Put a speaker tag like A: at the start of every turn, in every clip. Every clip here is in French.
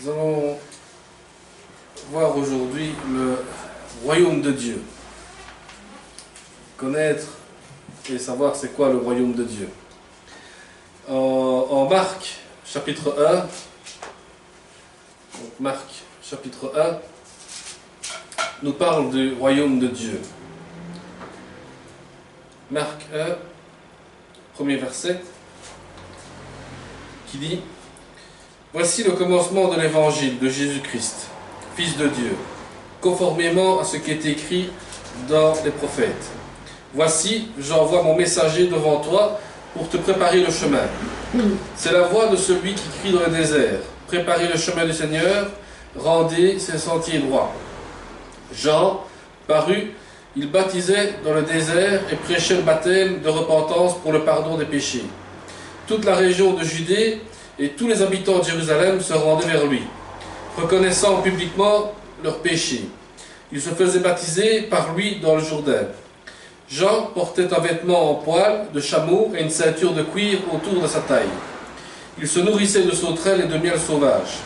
A: Nous allons voir aujourd'hui le royaume de Dieu. Connaître et savoir c'est quoi le royaume de Dieu. En Marc, chapitre 1, donc Marc, chapitre 1, nous parle du royaume de Dieu. Marc 1, premier verset, qui dit: voici le commencement de l'évangile de Jésus-Christ, Fils de Dieu, conformément à ce qui est écrit dans les prophètes. Voici, j'envoie mon messager devant toi pour te préparer le chemin. C'est la voix de celui qui crie dans le désert: préparez le chemin du Seigneur, rendez ses sentiers droits. Jean parut, il baptisait dans le désert et prêchait le baptême de repentance pour le pardon des péchés. Toute la région de Judée et tous les habitants de Jérusalem se rendaient vers lui, reconnaissant publiquement leurs péchés. Ils se faisaient baptiser par lui dans le Jourdain. Jean portait un vêtement en poil de chameau et une ceinture de cuir autour de sa taille. Il se nourrissait de sauterelles et de miel sauvage.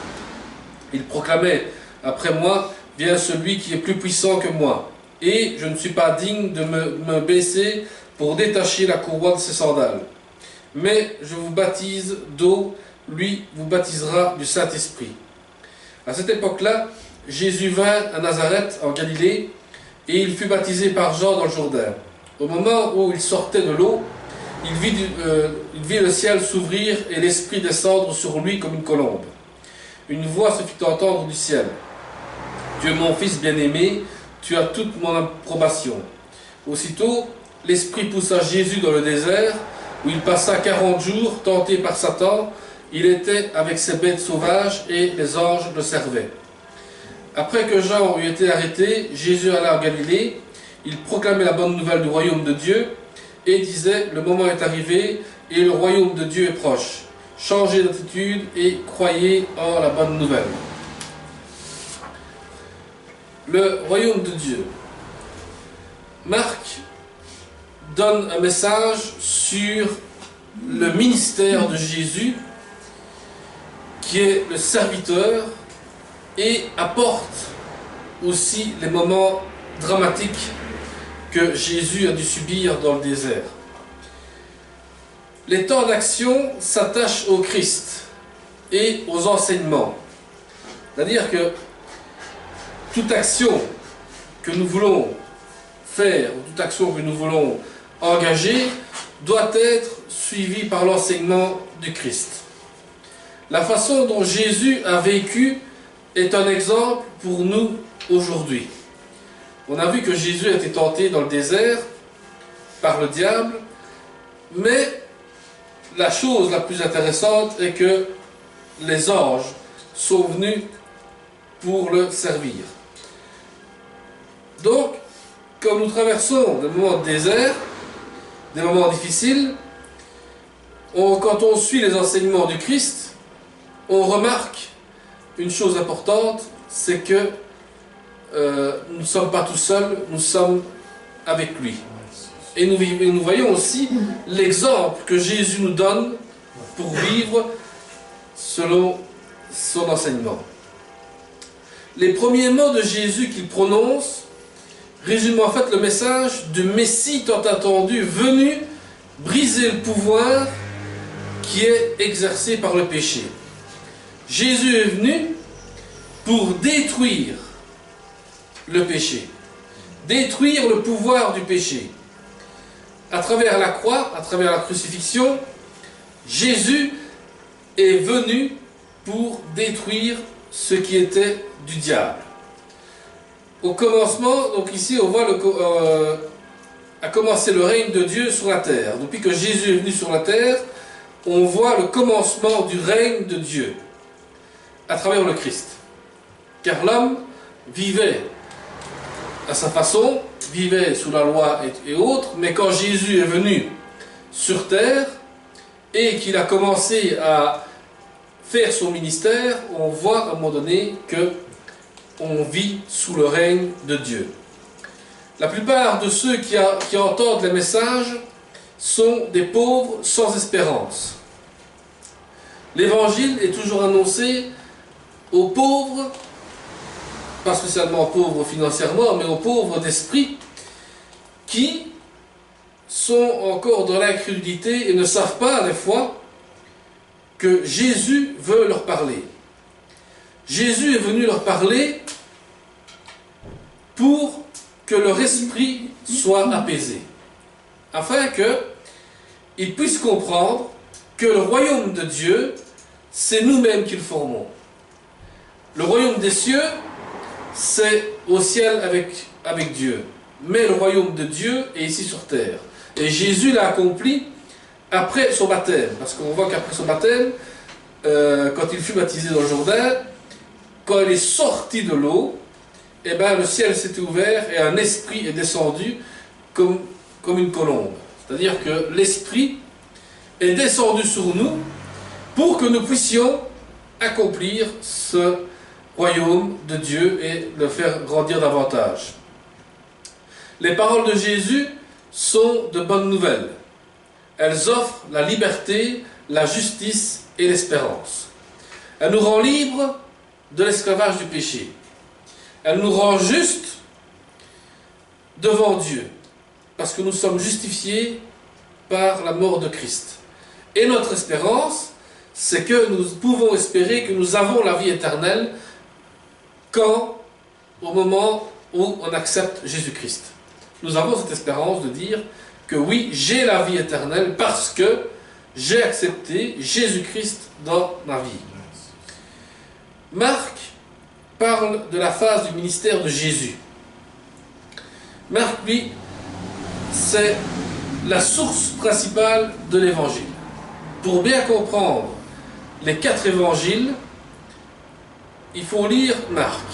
A: Il proclamait: après moi vient celui qui est plus puissant que moi, et je ne suis pas digne de me baisser pour détacher la courroie de ses sandales. Mais je vous baptise d'eau, lui vous baptisera du Saint-Esprit. À cette époque-là, Jésus vint à Nazareth, en Galilée, et il fut baptisé par Jean dans le Jourdain. Au moment où il sortait de l'eau, il vit le ciel s'ouvrir et l'Esprit descendre sur lui comme une colombe. Une voix se fit entendre du ciel: tu es mon Fils bien-aimé, tu as toute mon approbation. Aussitôt, l'Esprit poussa Jésus dans le désert, où il passa 40 jours, tenté par Satan. Il était avec ses bêtes sauvages, et les anges le servaient. Après que Jean eut été arrêté, Jésus alla en Galilée. Il proclamait la bonne nouvelle du royaume de Dieu, et disait: le moment est arrivé, et le royaume de Dieu est proche. Changez d'attitude et croyez en la bonne nouvelle. Le royaume de Dieu. Marc donne un message sur le ministère de Jésus, qui est le serviteur, et apporte aussi les moments dramatiques que Jésus a dû subir dans le désert. Les temps d'action s'attachent au Christ et aux enseignements. C'est-à-dire que toute action que nous voulons faire, ou toute action que nous voulons engager, doit être suivie par l'enseignement du Christ. La façon dont Jésus a vécu est un exemple pour nous aujourd'hui. On a vu que Jésus a été tenté dans le désert par le diable, mais la chose la plus intéressante est que les anges sont venus pour le servir. Donc, comme nous traversons des moments de désert, des moments difficiles, quand on suit les enseignements du Christ, on remarque une chose importante, c'est que nous ne sommes pas tout seuls, nous sommes avec lui. Et nous voyons aussi l'exemple que Jésus nous donne pour vivre selon son enseignement. Les premiers mots de Jésus qu'il prononce résument en fait le message du Messie tant attendu, venu briser le pouvoir qui est exercé par le péché. Jésus est venu pour détruire le péché, détruire le pouvoir du péché. À travers la croix, à travers la crucifixion, Jésus est venu pour détruire ce qui était du diable. Au commencement, donc ici on voit a commencé le règne de Dieu sur la terre. Depuis que Jésus est venu sur la terre, on voit le commencement du règne de Dieu à travers le Christ. Car l'homme vivait à sa façon, vivait sous la loi et autres, mais quand Jésus est venu sur terre et qu'il a commencé à faire son ministère, on voit à un moment donné que on vit sous le règne de Dieu. La plupart de ceux qui entendent les messages sont des pauvres sans espérance. L'évangile est toujours annoncé aux pauvres, pas spécialement pauvres financièrement, mais aux pauvres d'esprit, qui sont encore dans l'incrédulité et ne savent pas, des fois, que Jésus veut leur parler. Jésus est venu leur parler pour que leur esprit soit apaisé, afin qu'ils puissent comprendre que le royaume de Dieu, c'est nous-mêmes qui le formons. Le royaume des cieux, c'est au ciel avec Dieu. Mais le royaume de Dieu est ici sur terre. Et Jésus l'a accompli après son baptême. Parce qu'on voit qu'après son baptême, quand il fut baptisé dans le Jourdain, quand il est sorti de l'eau, eh ben, le ciel s'était ouvert et un esprit est descendu comme une colombe. C'est-à-dire que l'esprit est descendu sur nous pour que nous puissions accomplir ce royaume de Dieu et le faire grandir davantage. Les paroles de Jésus sont de bonnes nouvelles. Elles offrent la liberté, la justice et l'espérance. Elle nous rend libres de l'esclavage du péché. Elle nous rend justes devant Dieu, parce que nous sommes justifiés par la mort de Christ. Et notre espérance, c'est que nous pouvons espérer que nous avons la vie éternelle au moment où on accepte Jésus-Christ. Nous avons cette espérance de dire que oui, j'ai la vie éternelle parce que j'ai accepté Jésus-Christ dans ma vie. Marc parle de la phase du ministère de Jésus. Marc, lui, c'est la source principale de l'évangile. Pour bien comprendre les 4 évangiles, il faut lire Marc.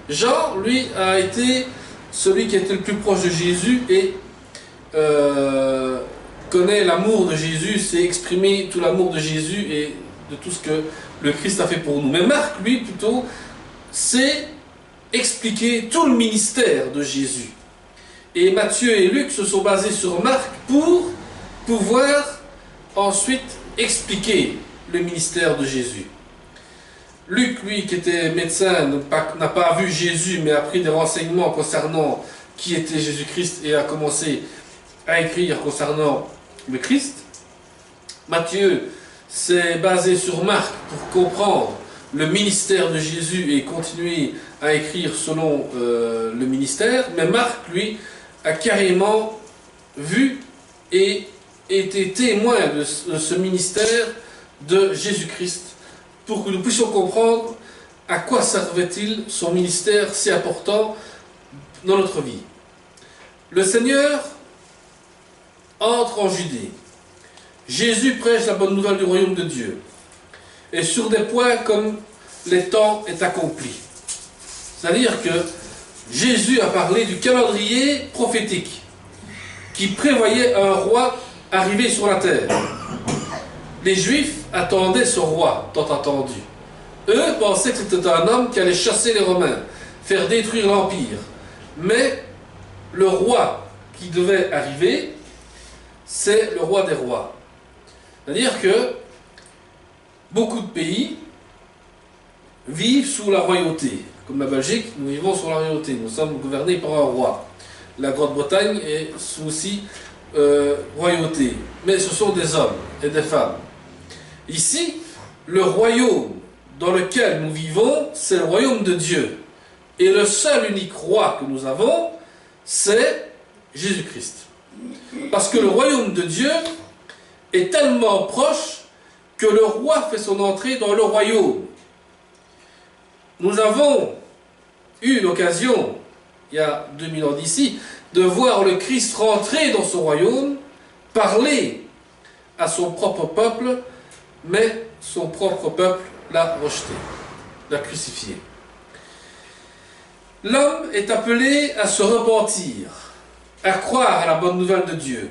A: Jean, lui, a été celui qui était le plus proche de Jésus et connaît l'amour de Jésus, s'est exprimé tout l'amour de Jésus et de tout ce que le Christ a fait pour nous. Mais Marc, lui, plutôt, c'est expliquer tout le ministère de Jésus. Et Matthieu et Luc se sont basés sur Marc pour pouvoir ensuite expliquer le ministère de Jésus. Luc, lui, qui était médecin, n'a pas vu Jésus, mais a pris des renseignements concernant qui était Jésus-Christ et a commencé à écrire concernant le Christ. Matthieu s'est basé sur Marc pour comprendre le ministère de Jésus et continuer à écrire selon le ministère. Mais Marc, lui, a carrément vu et été témoin de ce ministère de Jésus-Christ, pour que nous puissions comprendre à quoi servait-il son ministère si important dans notre vie. Le Seigneur entre en Judée. Jésus prêche la bonne nouvelle du royaume de Dieu. Et sur des points comme les temps est accompli. C'est-à-dire que Jésus a parlé du calendrier prophétique qui prévoyait un roi arrivé sur la terre. Les Juifs attendaient ce roi tant attendu. Eux pensaient que c'était un homme qui allait chasser les Romains, faire détruire l'Empire. Mais le roi qui devait arriver, c'est le roi des rois. C'est-à-dire que beaucoup de pays vivent sous la royauté. Comme la Belgique, nous vivons sous la royauté. Nous sommes gouvernés par un roi. La Grande-Bretagne est sous aussi royauté. Mais ce sont des hommes et des femmes. Ici, le royaume dans lequel nous vivons, c'est le royaume de Dieu. Et le seul unique roi que nous avons, c'est Jésus-Christ. Parce que le royaume de Dieu est tellement proche que le roi fait son entrée dans le royaume. Nous avons eu l'occasion, il y a 2000 ans d'ici, de voir le Christ rentrer dans son royaume, parler à son propre peuple, mais son propre peuple l'a rejeté, l'a crucifié. L'homme est appelé à se repentir, à croire à la bonne nouvelle de Dieu.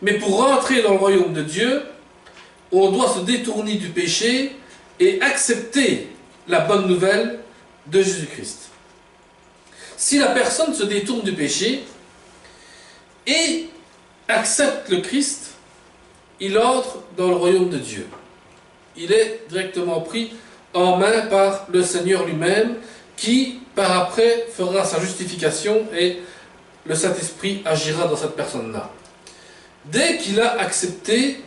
A: Mais pour rentrer dans le royaume de Dieu, on doit se détourner du péché et accepter la bonne nouvelle de Jésus-Christ. Si la personne se détourne du péché et accepte le Christ, il entre dans le royaume de Dieu. Il est directement pris en main par le Seigneur lui-même, qui par après fera sa justification et le Saint-Esprit agira dans cette personne-là. Dès qu'il a accepté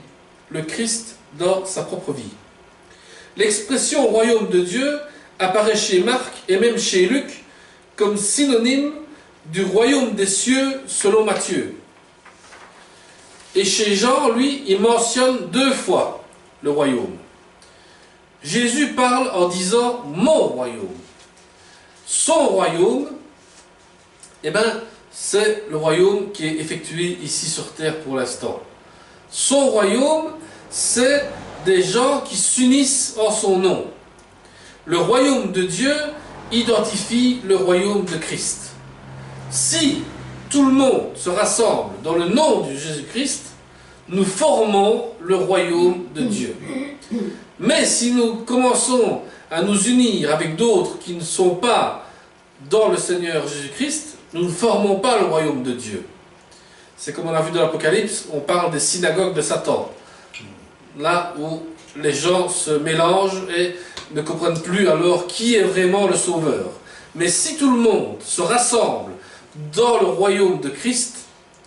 A: le Christ dans sa propre vie. L'expression royaume de Dieu apparaît chez Marc et même chez Luc comme synonyme du royaume des cieux selon Matthieu. Et chez Jean, lui, il mentionne 2 fois le royaume. Jésus parle en disant « mon royaume ». Son royaume, eh bien, c'est le royaume qui est effectué ici sur terre pour l'instant. Son royaume, c'est des gens qui s'unissent en son nom. Le royaume de Dieu identifie le royaume de Christ. Si tout le monde se rassemble dans le nom de Jésus-Christ, nous formons le royaume de Dieu. Mais si nous commençons à nous unir avec d'autres qui ne sont pas dans le Seigneur Jésus-Christ, nous ne formons pas le royaume de Dieu. C'est comme on a vu dans l'Apocalypse, on parle des synagogues de Satan. Là où les gens se mélangent et ne comprennent plus alors qui est vraiment le Sauveur. Mais si tout le monde se rassemble dans le royaume de Christ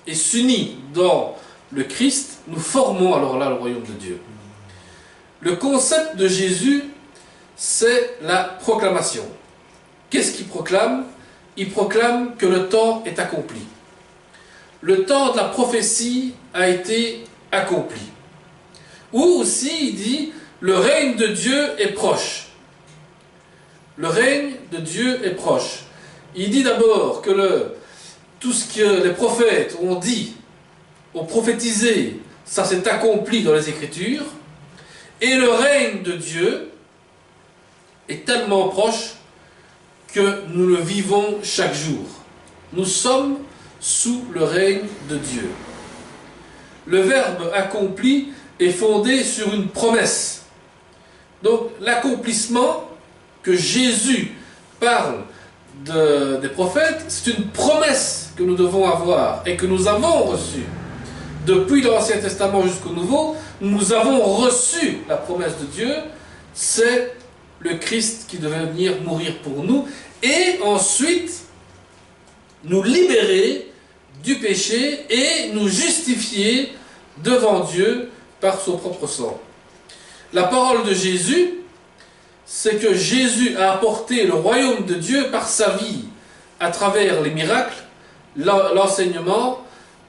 A: et s'unit dans le Christ, nous formons alors là le royaume de Dieu. Le concept de Jésus, c'est la proclamation. Qu'est-ce qu'il proclame? Il proclame que le temps est accompli. Le temps de la prophétie a été accompli. Ou aussi, il dit, le règne de Dieu est proche. Le règne de Dieu est proche. Il dit d'abord que tout ce que les prophètes ont dit, ont prophétisé, ça s'est accompli dans les Écritures. Et le règne de Dieu est tellement proche que nous le vivons chaque jour. Nous sommes sous le règne de Dieu. Le verbe accompli est fondé sur une promesse. Donc l'accomplissement que Jésus parle des prophètes, c'est une promesse que nous devons avoir et que nous avons reçue. Depuis l'Ancien Testament jusqu'au Nouveau, nous avons reçu la promesse de Dieu, c'est le Christ qui devait venir mourir pour nous et ensuite nous libérer du péché et nous justifier devant Dieu par son propre sang. La parole de Jésus, c'est que Jésus a apporté le royaume de Dieu par sa vie, à travers les miracles, l'enseignement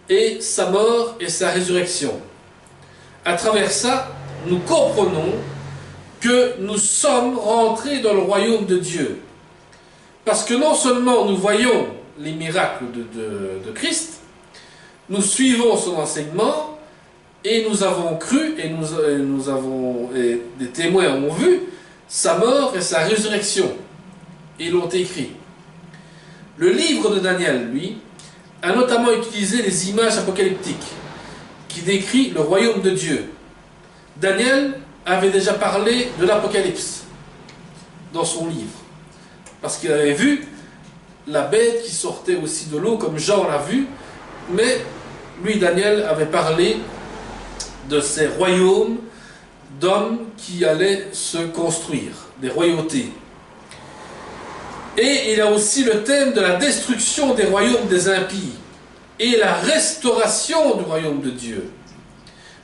A: et sa mort et sa résurrection. À travers ça, nous comprenons que nous sommes rentrés dans le royaume de Dieu. Parce que non seulement nous voyons les miracles de Christ, nous suivons son enseignement, et nous avons cru, et des témoins ont vu, sa mort et sa résurrection. Et ils l'ont écrit. Le livre de Daniel, lui, a notamment utilisé les images apocalyptiques, qui décrit le royaume de Dieu. Daniel avait déjà parlé de l'Apocalypse dans son livre, parce qu'il avait vu la bête qui sortait aussi de l'eau, comme Jean l'a vu, mais lui, Daniel, avait parlé de ces royaumes d'hommes qui allaient se construire, des royautés. Et il a aussi le thème de la destruction des royaumes des impies et la restauration du royaume de Dieu.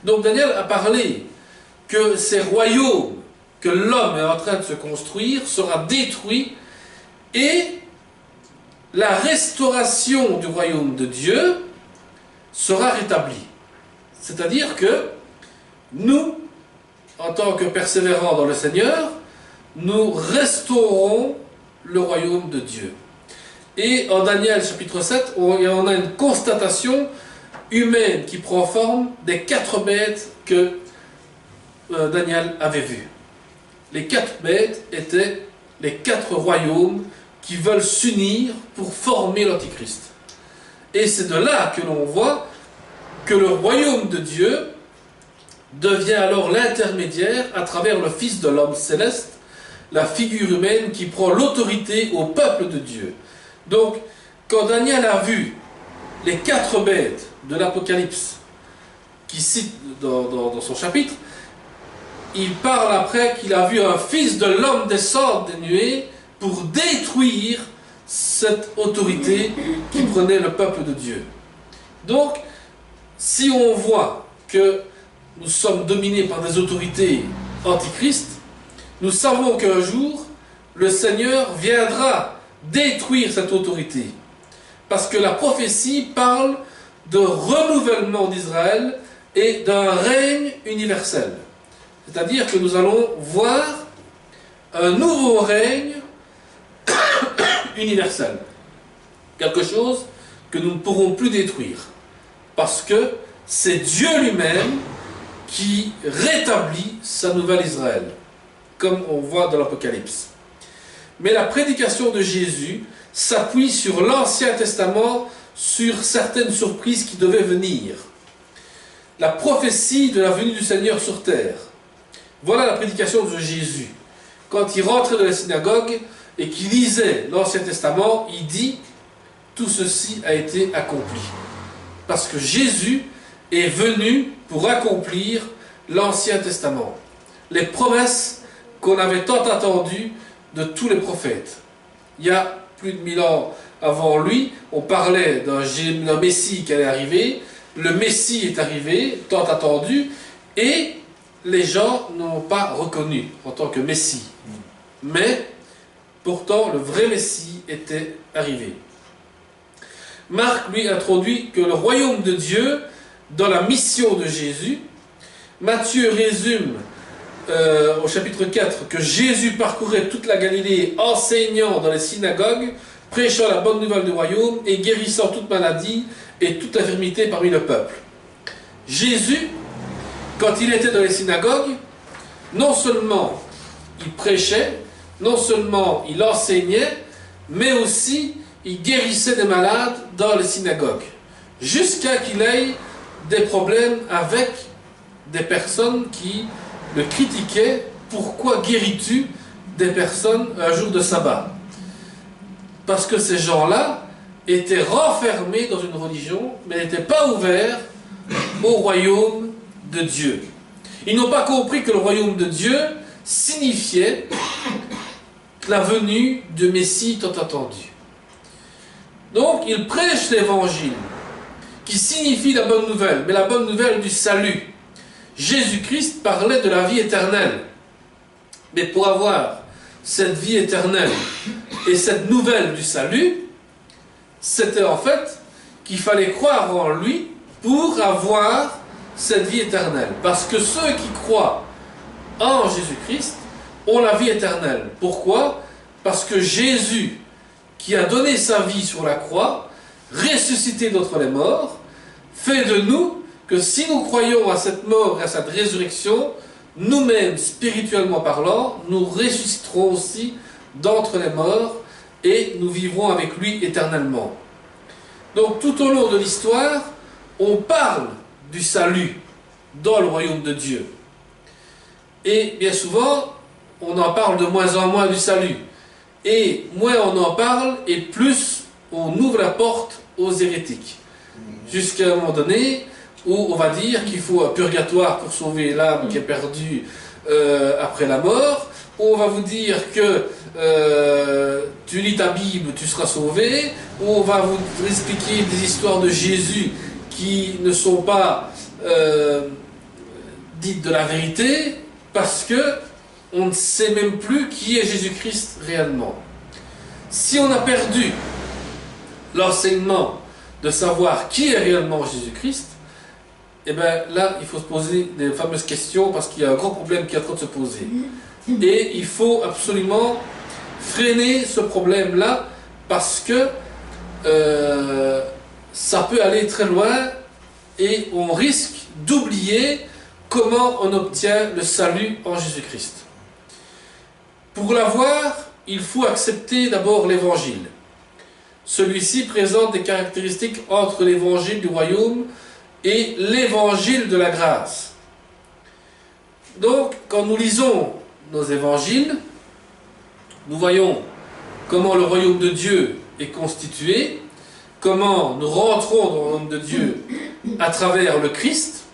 A: Donc Daniel a parlé que ces royaumes que l'homme est en train de se construire sera détruit et la restauration du royaume de Dieu sera rétablie. C'est-à-dire que nous, en tant que persévérants dans le Seigneur, nous restaurons le royaume de Dieu. Et en Daniel chapitre 7, on a une constatation humaine qui prend forme des 4 bêtes que Daniel avait vues. Les 4 bêtes étaient les 4 royaumes qui veulent s'unir pour former l'Antichrist. Et c'est de là que l'on voit que le royaume de Dieu devient alors l'intermédiaire à travers le Fils de l'homme céleste, la figure humaine qui prend l'autorité au peuple de Dieu. Donc, quand Daniel a vu les 4 bêtes de l'Apocalypse, qui cite dans son chapitre, il parle après qu'il a vu un fils de l'homme descendre des nuées pour détruire cette autorité qui prenait le peuple de Dieu. Donc, si on voit que nous sommes dominés par des autorités antichristes, nous savons qu'un jour, le Seigneur viendra détruire cette autorité. Parce que la prophétie parle de renouvellement d'Israël et d'un règne universel. C'est-à-dire que nous allons voir un nouveau règne universel. Quelque chose que nous ne pourrons plus détruire. Parce que c'est Dieu lui-même qui rétablit sa nouvelle Israël, comme on voit dans l'Apocalypse. Mais la prédication de Jésus s'appuie sur l'Ancien Testament, sur certaines surprises qui devaient venir. La prophétie de la venue du Seigneur sur terre. Voilà la prédication de Jésus. Quand il rentrait dans la synagogue et qu'il lisait l'Ancien Testament, il dit « Tout ceci a été accompli ». Parce que Jésus est venu pour accomplir l'Ancien Testament. Les promesses qu'on avait tant attendues de tous les prophètes. Il y a plus de 1000 ans avant lui, on parlait d'un Messie qui allait arriver. Le Messie est arrivé, tant attendu, et les gens n'ont pas reconnu en tant que Messie. Mais, pourtant, le vrai Messie était arrivé. Marc, lui, introduit que le royaume de Dieu, dans la mission de Jésus, Matthieu résume au chapitre 4 que Jésus parcourait toute la Galilée enseignant dans les synagogues, prêchant la bonne nouvelle du royaume et guérissant toute maladie et toute infirmité parmi le peuple. Jésus, quand il était dans les synagogues, non seulement il prêchait, non seulement il enseignait, mais aussi il guérissait des malades dans les synagogues, jusqu'à qu'il ait des problèmes avec des personnes qui le critiquaient. Pourquoi guéris-tu des personnes un jour de sabbat? Parce que ces gens-là étaient renfermés dans une religion, mais n'étaient pas ouverts au royaume de Dieu. Ils n'ont pas compris que le royaume de Dieu signifiait la venue du Messie tant attendu. Donc, ils prêchent l'évangile, qui signifie la bonne nouvelle, mais la bonne nouvelle du salut. Jésus-Christ parlait de la vie éternelle. Mais pour avoir cette vie éternelle et cette nouvelle du salut, c'était en fait qu'il fallait croire en lui pour avoir cette vie éternelle. Parce que ceux qui croient en Jésus-Christ ont la vie éternelle. Pourquoi? Parce que Jésus, qui a donné sa vie sur la croix, ressuscité d'entre les morts, fait de nous que si nous croyons à cette mort et à cette résurrection, nous-mêmes, spirituellement parlant, nous ressusciterons aussi d'entre les morts et nous vivrons avec lui éternellement. Donc tout au long de l'histoire, on parle du salut dans le royaume de Dieu. Et bien souvent, on en parle de moins en moins du salut. Et moins on en parle, et plus on ouvre la porte aux hérétiques. Jusqu'à un moment donné où on va dire qu'il faut un purgatoire pour sauver l'âme qui est perdue après la mort, où on va vous dire que tu lis ta Bible, tu seras sauvé, où on va vous expliquer des histoires de Jésus qui ne sont pas dites de la vérité, parce que on ne sait même plus qui est Jésus-Christ réellement. Si on a perdu l'enseignement de savoir qui est réellement Jésus-Christ, et bien là, il faut se poser des fameuses questions, parce qu'il y a un grand problème qui est en train de se poser. Et il faut absolument freiner ce problème-là, parce que ça peut aller très loin, et on risque d'oublier comment on obtient le salut en Jésus-Christ. Pour l'avoir, il faut accepter d'abord l'évangile. Celui-ci présente des caractéristiques entre l'évangile du royaume et l'évangile de la grâce. Donc, quand nous lisons nos évangiles, nous voyons comment le royaume de Dieu est constitué, comment nous rentrons dans le royaume de Dieu à travers le Christ,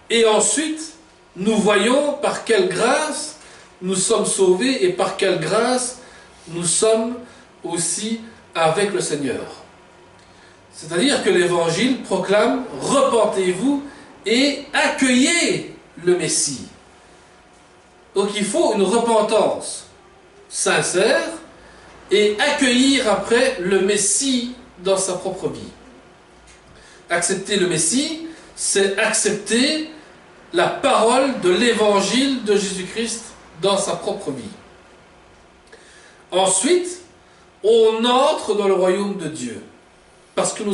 A: et ensuite, nous voyons par quelle grâce nous sommes sauvés et par quelle grâce nous sommes aussi avec le Seigneur. C'est-à-dire que l'Évangile proclame « Repentez-vous et accueillez le Messie ». Donc il faut une repentance sincère et accueillir après le Messie dans sa propre vie. Accepter le Messie, c'est accepter la parole de l'Évangile de Jésus-Christ dans sa propre vie. Ensuite, on entre dans le royaume de Dieu. Parce que nous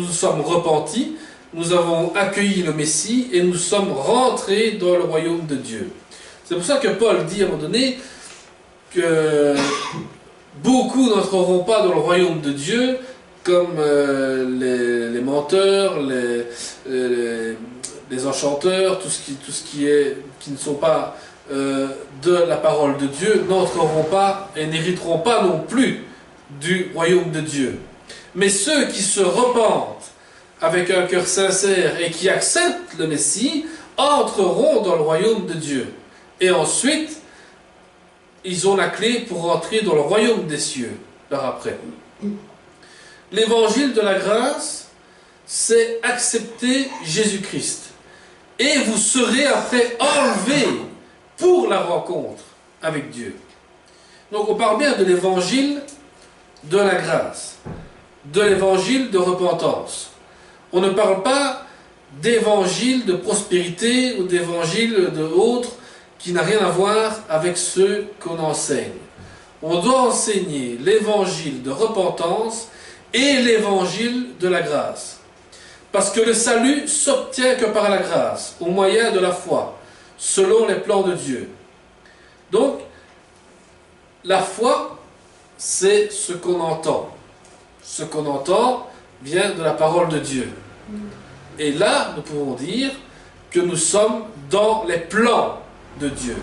A: sommes repentis, nous avons accueilli le Messie et nous sommes rentrés dans le royaume de Dieu. C'est pour ça que Paul dit à un moment donné que beaucoup n'entreront pas dans le royaume de Dieu comme les menteurs, les enchanteurs, tout ce qui ne sont pas de la parole de Dieu, n'entreront pas et n'hériteront pas non plus du royaume de Dieu. Mais ceux qui se repentent avec un cœur sincère et qui acceptent le Messie entreront dans le royaume de Dieu. Et ensuite, ils ont la clé pour entrer dans le royaume des cieux, par après. L'évangile de la grâce, c'est accepter Jésus-Christ. Et vous serez après enlevés pour la rencontre avec Dieu. Donc on parle bien de l'évangile de la grâce, de l'évangile de repentance. On ne parle pas d'évangile de prospérité ou d'évangile de autre qui n'a rien à voir avec ce qu'on enseigne. On doit enseigner l'évangile de repentance et l'évangile de la grâce. Parce que le salut s'obtient que par la grâce, au moyen de la foi, selon les plans de Dieu. Donc, la foi, c'est ce qu'on entend. Ce qu'on entend vient de la parole de Dieu. Et là, nous pouvons dire que nous sommes dans les plans de Dieu.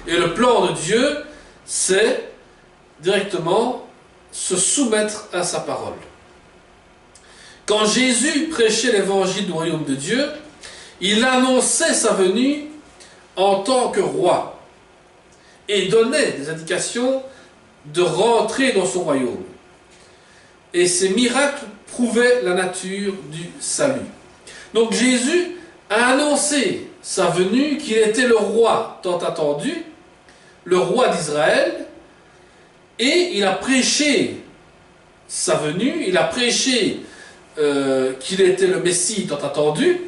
A: Et le plan de Dieu, c'est directement se soumettre à sa parole. Quand Jésus prêchait l'évangile du royaume de Dieu, il annonçait sa venue en tant que roi et donnait des indications de rentrer dans son royaume. Et ces miracles prouvaient la nature du salut. Donc Jésus a annoncé sa venue, qu'il était le roi tant attendu, le roi d'Israël, et il a prêché sa venue, il a prêché qu'il était le Messie tant attendu,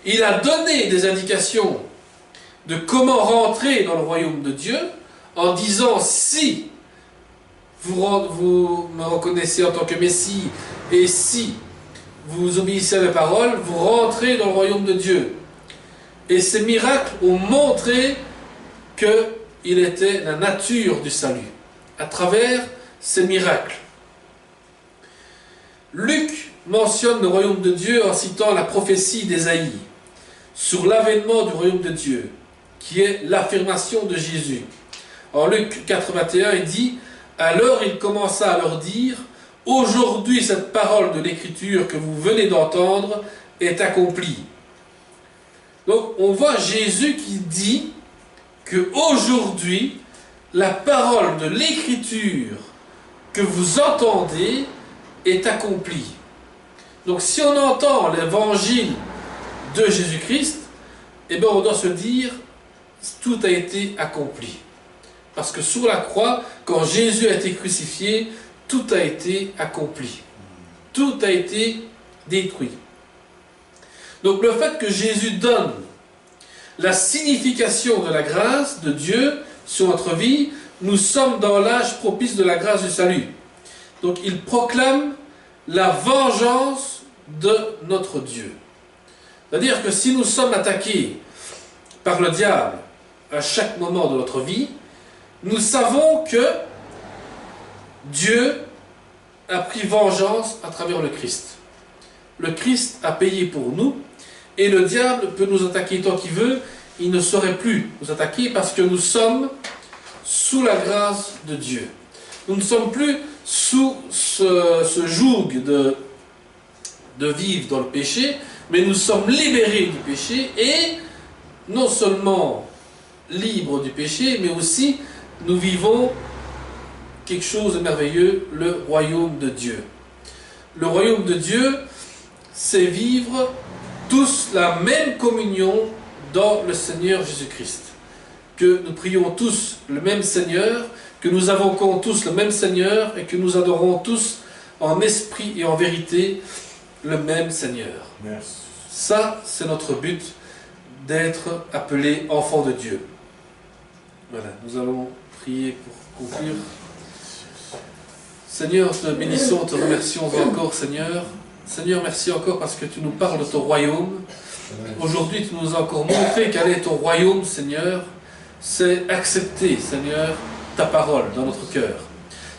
A: il a donné des indications de comment rentrer dans le royaume de Dieu, en disant si vous me reconnaissez en tant que Messie, et si vous obéissez à mes paroles, vous rentrez dans le royaume de Dieu. Et ces miracles ont montré qu'il était la nature du salut, à travers ces miracles. Luc mentionne le royaume de Dieu en citant la prophétie d'Ésaïe sur l'avènement du royaume de Dieu, qui est l'affirmation de Jésus. En Luc 4,21, il dit « Alors il commença à leur dire « Aujourd'hui cette parole de l'Écriture que vous venez d'entendre est accomplie. » Donc on voit Jésus qui dit qu'aujourd'hui la parole de l'Écriture que vous entendez est accomplie. Donc si on entend l'évangile de Jésus-Christ, eh bien on doit se dire tout a été accompli. Parce que sur la croix, quand Jésus a été crucifié, tout a été accompli. Tout a été détruit. Donc le fait que Jésus donne la signification de la grâce de Dieu sur notre vie, nous sommes dans l'âge propice de la grâce du salut. Donc il proclame la vengeance de notre Dieu. C'est-à-dire que si nous sommes attaqués par le diable à chaque moment de notre vie, nous savons que Dieu a pris vengeance à travers le Christ. Le Christ a payé pour nous, et le diable peut nous attaquer tant qu'il veut, il ne saurait plus nous attaquer parce que nous sommes sous la grâce de Dieu. Nous ne sommes plus sous ce joug de vivre dans le péché, mais nous sommes libérés du péché et non seulement libres du péché, mais aussi nous vivons quelque chose de merveilleux, le royaume de Dieu. Le royaume de Dieu, c'est vivre tous la même communion dans le Seigneur Jésus-Christ. Que nous prions tous le même Seigneur, que nous invoquons tous le même Seigneur et que nous adorons tous en esprit et en vérité le même Seigneur.
B: Merci.
A: Ça, c'est notre but, d'être appelés enfants de Dieu. Voilà, nous allons prier pour conclure. Seigneur, te bénissons, te remercions encore, Seigneur. Seigneur, merci encore parce que tu nous parles de ton royaume. Aujourd'hui, tu nous as encore montré quel est ton royaume, Seigneur. C'est accepter, Seigneur, ta parole dans notre cœur.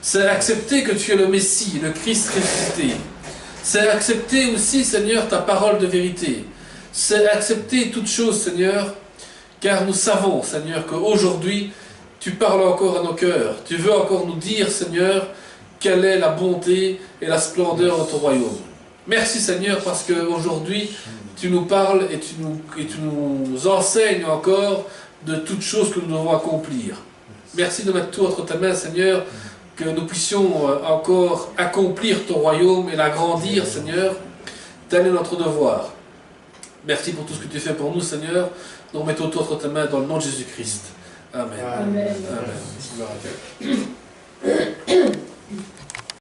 A: C'est accepter que tu es le Messie, le Christ ressuscité. C'est accepter aussi, Seigneur, ta parole de vérité. C'est accepter toutes choses, Seigneur, car nous savons, Seigneur, qu'aujourd'hui, tu parles encore à nos cœurs. Tu veux encore nous dire, Seigneur, quelle est la bonté et la splendeur de ton royaume. Merci, Seigneur, parce qu'aujourd'hui, tu nous parles et tu nous enseignes encore de toutes choses que nous devons accomplir. Merci de mettre tout entre ta main, Seigneur, que nous puissions encore accomplir ton royaume et l'agrandir, Seigneur. Tel est notre devoir. Merci pour tout ce que tu fais pour nous, Seigneur. Nous remettons tout entre ta main dans le nom de Jésus-Christ. Amen.
B: Amen.
A: Amen.